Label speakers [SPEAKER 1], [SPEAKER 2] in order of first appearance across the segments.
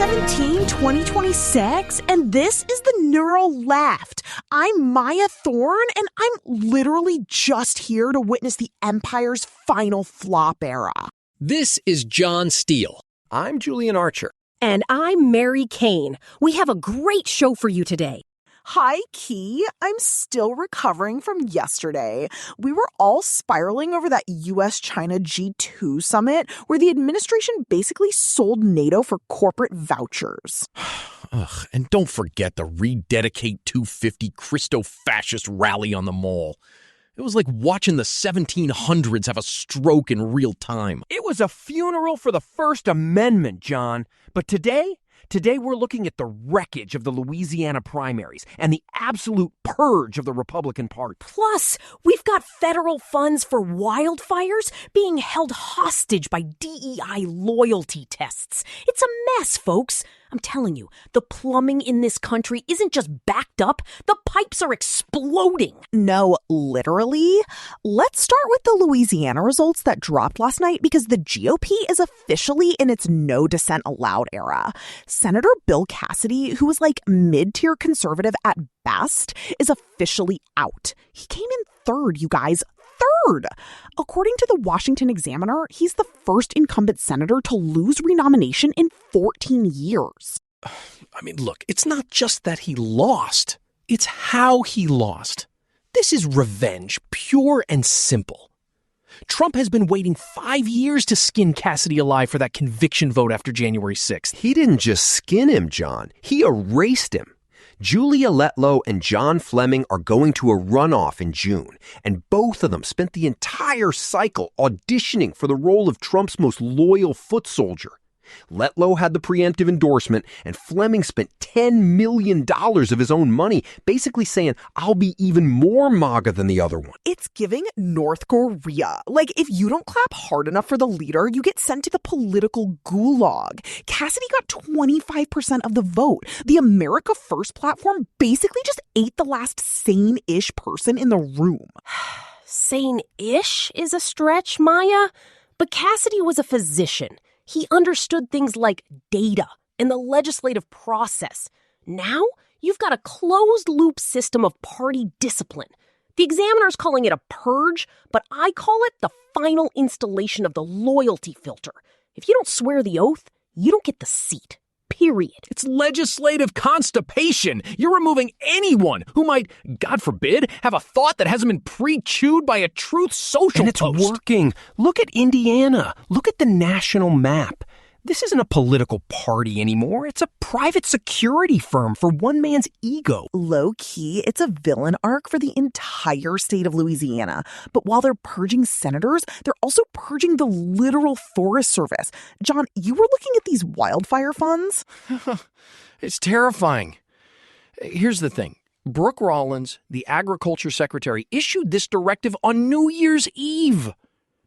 [SPEAKER 1] 2026, and this is the Neural Left. I'm Maya Thorne, and I'm literally just here to witness the Empire's final flop era.
[SPEAKER 2] This is John Steele.
[SPEAKER 3] I'm Julian Archer.
[SPEAKER 4] And I'm Mary Kane. We have a great show for you today.
[SPEAKER 1] Hi, Key. I'm still recovering from yesterday. We were all spiraling over that US-China G2 summit where the administration basically sold NATO for corporate vouchers.
[SPEAKER 3] Ugh, and don't forget the Rededicate 250 Christo-fascist rally on the Mall. It was like watching the 1700s have a stroke in real time.
[SPEAKER 5] It was a funeral for the First Amendment, John. But today we're looking at the wreckage of the Louisiana primaries and the absolute purge of the Republican Party.
[SPEAKER 4] Plus, we've got federal funds for wildfires being held hostage by DEI loyalty tests. It's a mess, folks. I'm telling you, the plumbing in this country isn't just backed up, the pipes are exploding.
[SPEAKER 1] No, literally. Let's start with the Louisiana results that dropped last night because the GOP is officially in its no dissent allowed era. Senator Bill Cassidy, who was like mid-tier conservative at best, is officially out. He came in third, you guys. Third! According to the Washington Examiner, he's the first incumbent senator to lose renomination in 14 years.
[SPEAKER 3] I mean, look, it's not just that he lost. It's how he lost. This is revenge, pure and simple. Trump has been waiting 5 years to skin Cassidy alive for that conviction vote after January 6th.
[SPEAKER 6] He didn't just skin him, John. He erased him. Julia Letlow and John Fleming are going to a runoff in June, and both of them spent the entire cycle auditioning for the role of Trump's most loyal foot soldier. Letlow had the preemptive endorsement, and Fleming spent $10 million of his own money, basically saying, I'll be even more MAGA than the other one.
[SPEAKER 1] It's giving North Korea. Like, if you don't clap hard enough for the leader, you get sent to the political gulag. Cassidy got 25% of the vote. The America First platform basically just ate the last sane-ish person in the room.
[SPEAKER 4] Sane-ish is a stretch, Maya. But Cassidy was a physician. He understood things like data and the legislative process. Now, you've got a closed-loop system of party discipline. The Examiner's calling it a purge, but I call it the final installation of the loyalty filter. If you don't swear the oath, you don't get the seat. Period.
[SPEAKER 2] It's legislative constipation. You're removing anyone who might, God forbid, have a thought that hasn't been pre-chewed by a Truth Social
[SPEAKER 5] And it's
[SPEAKER 2] post.
[SPEAKER 5] working. Look at Indiana. Look at the national map. This isn't a political party anymore. It's a private security firm for one man's ego.
[SPEAKER 1] Low-key, it's a villain arc for the entire state of Louisiana. But while they're purging senators, they're also purging the literal Forest Service. John, you were looking at these wildfire funds?
[SPEAKER 2] It's terrifying. Here's the thing. Brooke Rollins, the agriculture secretary, issued this directive on New Year's Eve.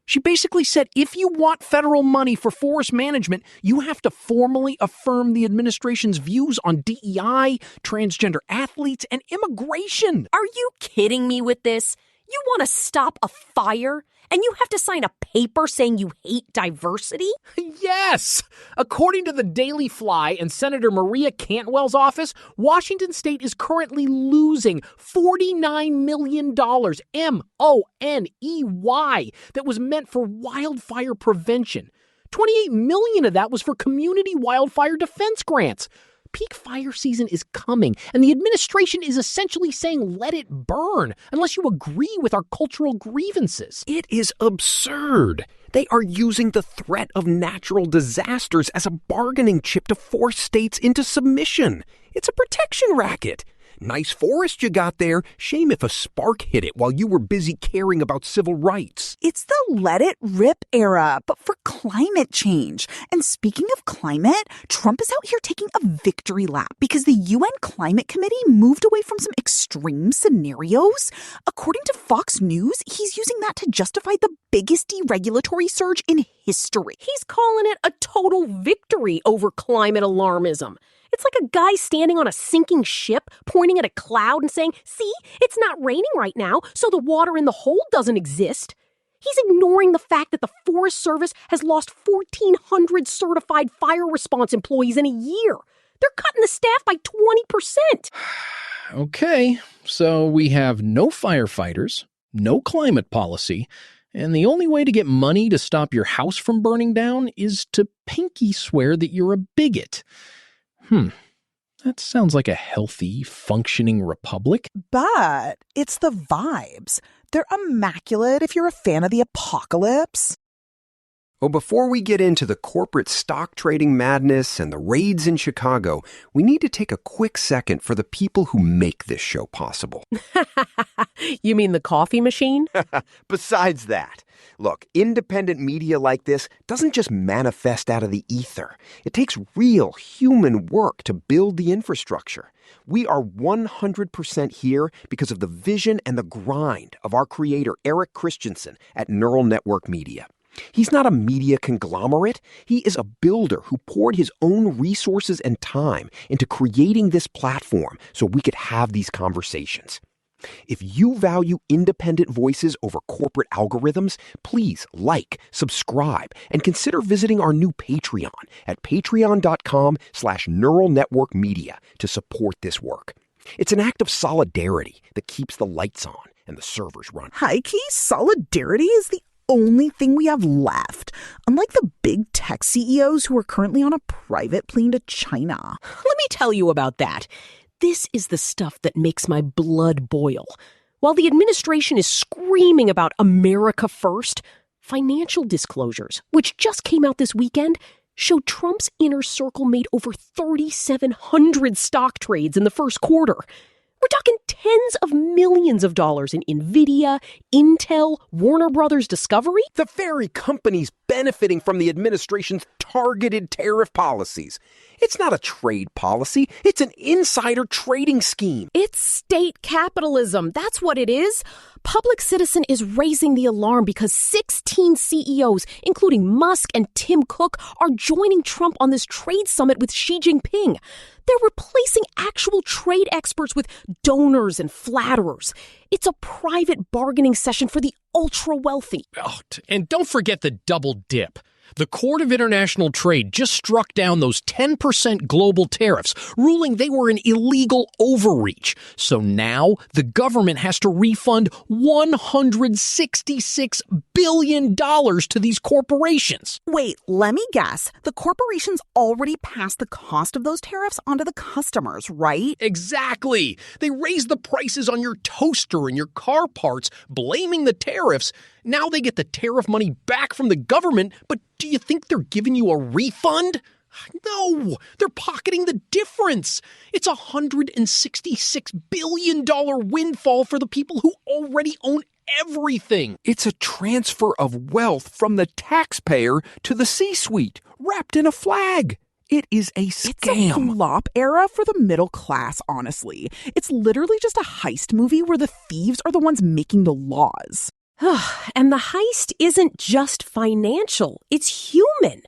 [SPEAKER 2] She basically said, if you want federal money for forest management, you have to formally affirm the administration's views on DEI, transgender athletes, and immigration.
[SPEAKER 4] Are you kidding me with this? You want to stop a fire, and you have to sign a paper saying you hate diversity?
[SPEAKER 2] Yes! According to the Daily Fly and Senator Maria Cantwell's office, Washington state is currently losing $49 million, M-O-N-E-Y, that was meant for wildfire prevention. $28 million of that was for community wildfire defense grants. Peak fire season is coming, and the administration is essentially saying let it burn unless you agree with our cultural grievances.
[SPEAKER 6] It is absurd. They are using the threat of natural disasters as a bargaining chip to force states into submission. It's a protection racket. Nice forest you got there. Shame if a spark hit it while you were busy caring about civil rights.
[SPEAKER 1] It's the let it rip era, but for climate change. And speaking of climate, Trump is out here taking a victory lap because the UN Climate Committee moved away from some extreme scenarios. According to Fox News, he's using that to justify the biggest deregulatory surge in history.
[SPEAKER 4] He's calling it a total victory over climate alarmism. It's like a guy standing on a sinking ship, pointing at a cloud and saying, see, it's not raining right now, so the water in the hole doesn't exist. He's ignoring the fact that the Forest Service has lost 1,400 certified fire response employees in a year. They're cutting the staff by 20%.
[SPEAKER 2] Okay, so we have no firefighters, no climate policy, and the only way to get money to stop your house from burning down is to pinky swear that you're a bigot. That sounds like a healthy, functioning republic.
[SPEAKER 1] But it's the vibes. They're immaculate if you're a fan of the apocalypse.
[SPEAKER 6] Oh, before we get into the corporate stock trading madness and the raids in Chicago, we need to take a quick second for the people who make this show possible.
[SPEAKER 4] You mean the coffee machine?
[SPEAKER 6] Besides that, look, independent media like this doesn't just manifest out of the ether. It takes real human work to build the infrastructure. We are 100% here because of the vision and the grind of our creator, Eric Christensen at Neural Network Media. He's not a media conglomerate. He is a builder who poured his own resources and time into creating this platform so we could have these conversations. If you value independent voices over corporate algorithms, please like, subscribe, and consider visiting our new Patreon at patreon.com/Neural Network Media to support this work. It's an act of solidarity that keeps the lights on and the servers running.
[SPEAKER 1] High-key solidarity is the only thing we have left, unlike the big tech CEOs who are currently on a private plane to China.
[SPEAKER 4] Let me tell you about that. This is the stuff that makes my blood boil. While the administration is screaming about America first, financial disclosures, which just came out this weekend, showed Trump's inner circle made over 3,700 stock trades in the first quarter. We're talking tens of millions of dollars in NVIDIA, Intel, Warner Brothers Discovery.
[SPEAKER 6] The very companies benefiting from the administration's targeted tariff policies. It's not a trade policy. It's an insider trading scheme.
[SPEAKER 4] It's state capitalism. That's what it is. Public Citizen is raising the alarm because 16 CEOs, including Musk and Tim Cook, are joining Trump on this trade summit with Xi Jinping. They're replacing actual trade experts with donors and flatterers. It's a private bargaining session for the ultra-wealthy.
[SPEAKER 2] Oh, and don't forget the double dip. The Court of International Trade just struck down those 10% global tariffs, ruling they were an illegal overreach. So now the government has to refund $166 billion to these corporations.
[SPEAKER 1] Wait, let me guess. The corporations already passed the cost of those tariffs onto the customers, right?
[SPEAKER 2] Exactly. They raised the prices on your toaster and your car parts, blaming the tariffs. Now they get the tariff money back from the government, but do you think they're giving you a refund? No, they're pocketing the difference. It's a $166 billion windfall for the people who already own everything.
[SPEAKER 5] It's a transfer of wealth from the taxpayer to the C-suite, wrapped in a flag. It is a scam.
[SPEAKER 1] It's a flop era for the middle class, honestly. It's literally just a heist movie where the thieves are the ones making the laws.
[SPEAKER 4] And the heist isn't just financial, it's human.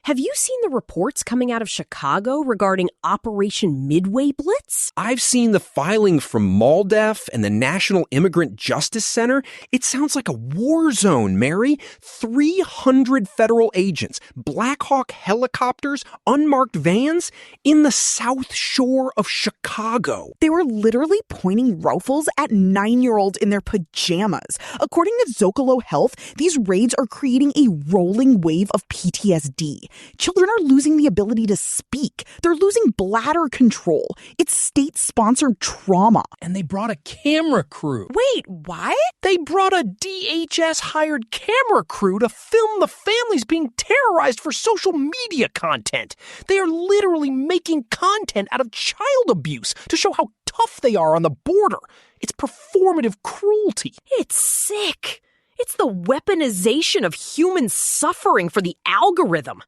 [SPEAKER 4] Have you seen the reports coming out of Chicago regarding Operation Midway Blitz?
[SPEAKER 6] I've seen the filings from MALDEF and the National Immigrant Justice Center. It sounds like a war zone, Mary. 300 federal agents, Black Hawk helicopters, unmarked vans in the South Shore of Chicago.
[SPEAKER 1] They were literally pointing rifles at 9-year-olds in their pajamas. According to Zocalo Health, these raids are creating a rolling wave of PTSD. Children are losing the ability to speak. They're losing bladder control. It's state-sponsored trauma.
[SPEAKER 2] And they brought a camera crew.
[SPEAKER 1] Wait, what?
[SPEAKER 2] They brought a DHS-hired camera crew to film the families being terrorized for social media content. They are literally making content out of child abuse to show how tough they are on the border. It's performative cruelty.
[SPEAKER 4] It's sick. It's the weaponization of human suffering for the algorithm.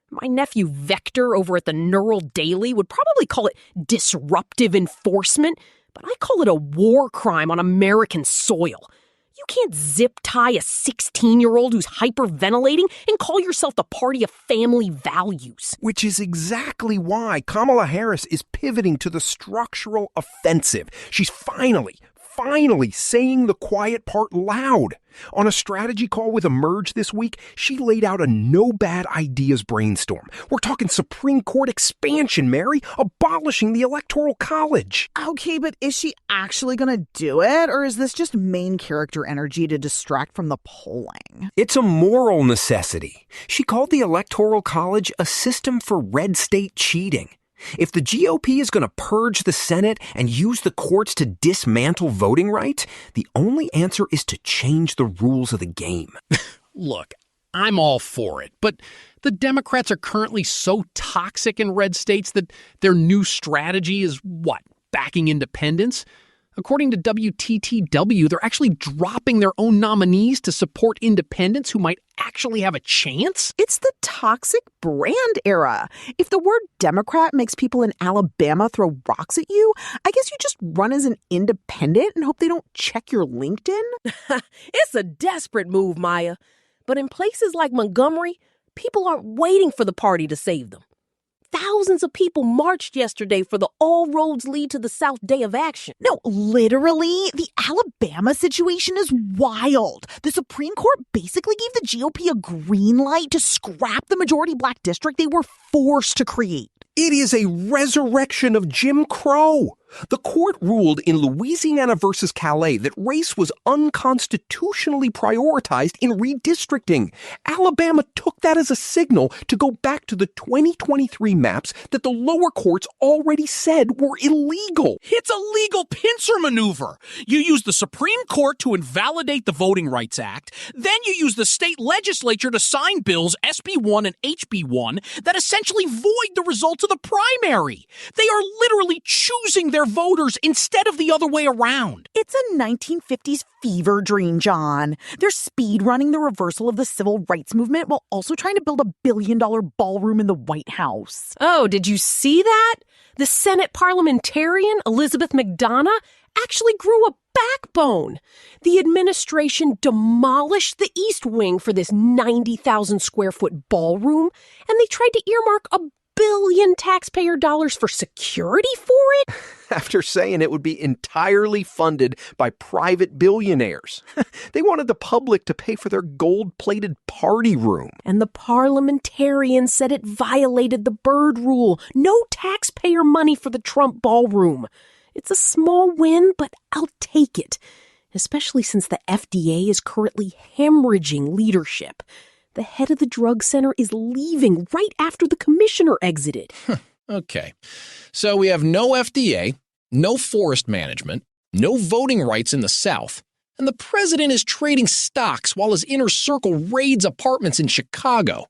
[SPEAKER 4] My nephew Vector over at the Neural Daily would probably call it disruptive enforcement, but I call it a war crime on American soil. You can't zip tie a 16-year-old who's hyperventilating and call yourself the party of family values.
[SPEAKER 6] Which is exactly why Kamala Harris is pivoting to the structural offensive. She's finally finally saying the quiet part loud. On a strategy call with Emerge this week, she laid out a no-bad ideas brainstorm. We're talking Supreme Court expansion, Mary, abolishing the Electoral College.
[SPEAKER 1] Okay, but is she actually going to do it, or is this just main character energy to distract from the polling?
[SPEAKER 6] It's a moral necessity. She called the Electoral College a system for red state cheating. If the GOP is going to purge the Senate and use the courts to dismantle voting rights, the only answer is to change the rules of the game.
[SPEAKER 2] Look, I'm all for it, but the Democrats are currently so toxic in red states that their new strategy is what? Backing independence? According to WTTW, they're actually dropping their own nominees to support independents who might actually have a chance?
[SPEAKER 1] It's the toxic brand era. If the word Democrat makes people in Alabama throw rocks at you, I guess you just run as an independent and hope they don't check your LinkedIn.
[SPEAKER 4] It's a desperate move, Maya. But in places like Montgomery, people aren't waiting for the party to save them. Thousands of people marched yesterday for the All Roads Lead to the South Day of Action.
[SPEAKER 1] No, literally, the Alabama situation is wild. The Supreme Court basically gave the GOP a green light to scrap the majority black district they were forced to create.
[SPEAKER 6] It is a resurrection of Jim Crow. The court ruled in Louisiana versus Calais that race was unconstitutionally prioritized in redistricting. Alabama took that as a signal to go back to the 2023 maps that the lower courts already said were illegal.
[SPEAKER 3] It's a legal pincer maneuver. You use the Supreme Court to invalidate the Voting Rights Act. Then you use the state legislature to sign bills SB1 and HB1 that essentially void the results of the primary. They are literally choosing their voters instead of the other way around.
[SPEAKER 1] It's a 1950s fever dream, John. They're speedrunning the reversal of the civil rights movement while also trying to build a billion-dollar ballroom in the White House.
[SPEAKER 4] Oh, did you see that? The Senate parliamentarian, Elizabeth McDonough, actually grew a backbone. The administration demolished the East Wing for this 90,000 square foot ballroom, and they tried to earmark $1 billion taxpayer dollars for security for it?
[SPEAKER 6] After saying it would be entirely funded by private billionaires. They wanted the public to pay for their gold-plated party room.
[SPEAKER 4] And the parliamentarian said it violated the Byrd Rule. No taxpayer money for the Trump ballroom. It's a small win, but I'll take it, especially since the FDA is currently hemorrhaging leadership. The head of the drug center is leaving right after the commissioner exited.
[SPEAKER 2] Okay, so we have no FDA, no forest management, no voting rights in the South, and the president is trading stocks while his inner circle raids apartments in Chicago.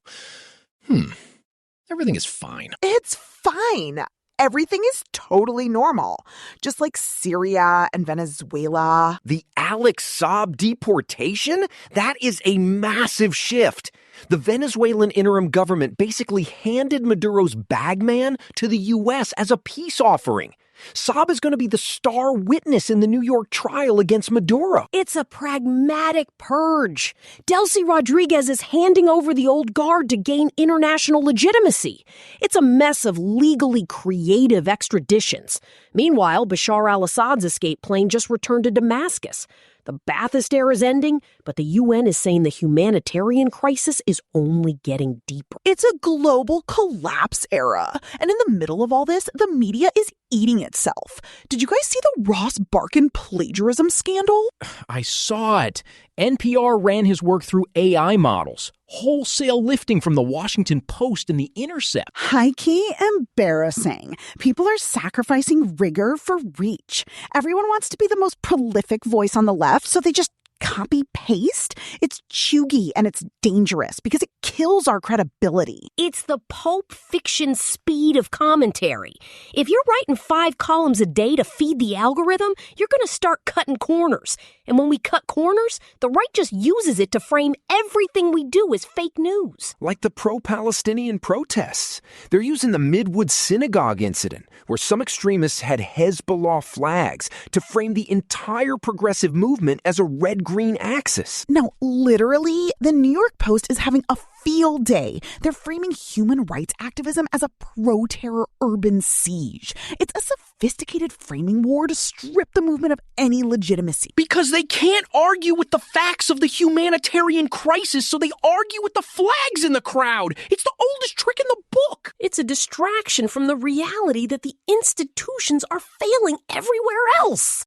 [SPEAKER 2] Everything is fine.
[SPEAKER 1] It's fine. Everything is totally normal, just like Syria and Venezuela.
[SPEAKER 6] The Alex Saab deportation? That is a massive shift. The Venezuelan interim government basically handed Maduro's bagman to the U.S. as a peace offering. Saab is going to be the star witness in the New York trial against Maduro.
[SPEAKER 4] It's a pragmatic purge. Delcy Rodriguez is handing over the old guard to gain international legitimacy. It's a mess of legally creative extraditions. Meanwhile, Bashar al-Assad's escape plane just returned to Damascus. The Ba'athist era is ending, but the UN is saying the humanitarian crisis is only getting deeper.
[SPEAKER 1] It's a global collapse era. And in the middle of all this, the media is eating itself. Did you guys see the Ross Barkan plagiarism scandal?
[SPEAKER 5] I saw it. NPR ran his work through AI models. Wholesale lifting from the Washington Post and The Intercept.
[SPEAKER 1] High-key embarrassing. People are sacrificing rigor for reach. Everyone wants to be the most prolific voice on the left, so they just copy-paste. It's chuggy and it's dangerous because it kills our credibility.
[SPEAKER 4] It's the pulp fiction speed of commentary. If you're writing 5 columns a day to feed the algorithm, you're going to start cutting corners. And when we cut corners, the right just uses it to frame everything we do as fake news.
[SPEAKER 6] Like the pro-Palestinian protests. They're using the Midwood Synagogue incident, where some extremists had Hezbollah flags to frame the entire progressive movement as a red-green axis.
[SPEAKER 1] Now, literally, the New York Post is having a field day. They're framing human rights activism as a pro-terror urban siege. It's a sophisticated framing war to strip the movement of any legitimacy.
[SPEAKER 2] Because they can't argue with the facts of the humanitarian crisis, so they argue with the flags in the crowd. It's the oldest trick in the book.
[SPEAKER 4] It's a distraction from the reality that the institutions are failing everywhere else.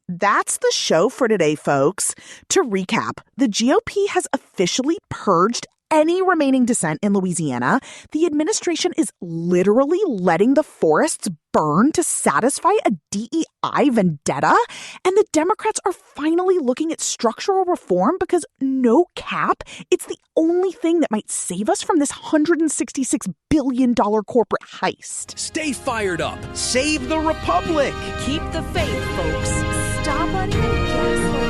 [SPEAKER 1] That's the show for today, folks. To recap, the GOP has officially purged any remaining dissent in Louisiana. The administration is literally letting the forests burn to satisfy a DEI vendetta. And the Democrats are finally looking at structural reform because, no cap, it's the only thing that might save us from this $166 billion corporate heist.
[SPEAKER 3] Stay fired up. Save the Republic.
[SPEAKER 4] Keep the faith, folks. Stop letting them gaslight